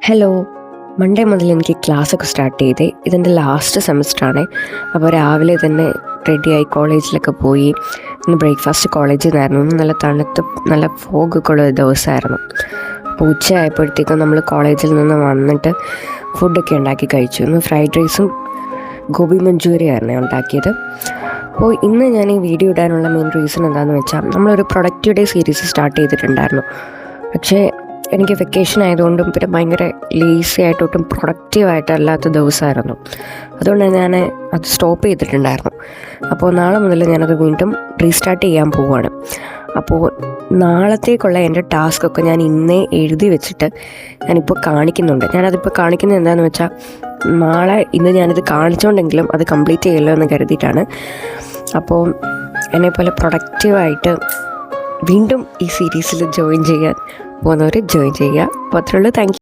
Hello. Monday മുതൽ എനിക്ക് ക്ലാസ്സൊക്കെ സ്റ്റാർട്ട് ചെയ്തേ. ഇതെൻ്റെ ലാസ്റ്റ് സെമസ്റ്ററാണ്. അപ്പോൾ രാവിലെ തന്നെ റെഡിയായി കോളേജിലൊക്കെ പോയി. ഇന്ന് ബ്രേക്ക്ഫാസ്റ്റ് കോളേജിൽ നിന്നായിരുന്നു. നല്ല തണുത്ത് നല്ല ഫോഗൊക്കെ ഉള്ള ഒരു ദിവസമായിരുന്നു. അപ്പോൾ ഉച്ചയായപ്പോഴത്തേക്കും നമ്മൾ കോളേജിൽ നിന്ന് വന്നിട്ട് ഫുഡൊക്കെ ഉണ്ടാക്കി കഴിച്ചു. ഇന്ന് ഫ്രൈഡ് റൈസും ഗോബി മഞ്ചൂരിയായിരുന്നു ഉണ്ടാക്കിയത്. അപ്പോൾ ഇന്ന് ഞാൻ ഈ വീഡിയോ ഇടാനുള്ള മെയിൻ റീസൺ എന്താണെന്ന് വെച്ചാൽ, നമ്മളൊരു പ്രൊഡക്റ്റ് ഡേ സീരീസ് സ്റ്റാർട്ട് ചെയ്തിട്ടുണ്ടായിരുന്നു. പക്ഷേ എനിക്ക് വെക്കേഷൻ ആയതുകൊണ്ടും പിന്നെ ഭയങ്കര ലേസി ആയിട്ടൊട്ടും പ്രൊഡക്റ്റീവായിട്ടല്ലാത്ത ദിവസമായിരുന്നു. അതുകൊണ്ട് ഞാൻ അത് സ്റ്റോപ്പ് ചെയ്തിട്ടുണ്ടായിരുന്നു. അപ്പോൾ നാളെ മുതൽ ഞാനത് വീണ്ടും റീസ്റ്റാർട്ട് ചെയ്യാൻ പോവുകയാണ്. അപ്പോൾ നാളത്തേക്കുള്ള എൻ്റെ ടാസ്ക്കൊക്കെ ഞാൻ ഇന്നേ എഴുതി വെച്ചിട്ട് ഞാനിപ്പോൾ കാണിക്കുന്നുണ്ട്. ഞാനതിപ്പോൾ കാണിക്കുന്നത് എന്താണെന്ന് വെച്ചാൽ, ഇന്ന് ഞാനിത് കാണിച്ചുകൊണ്ടെങ്കിലും അത് കംപ്ലീറ്റ് ചെയ്യല്ലോ എന്ന് കരുതിയിട്ടാണ്. അപ്പോൾ എന്നെപ്പോലെ പ്രൊഡക്റ്റീവായിട്ട് വീണ്ടും ഈ സീരീസിൽ ജോയിൻ ചെയ്യാൻ പോകുന്നവർ ജോയിൻ ചെയ്യുക. അപ്പോൾ അത്രയുള്ളൂ. Thank you.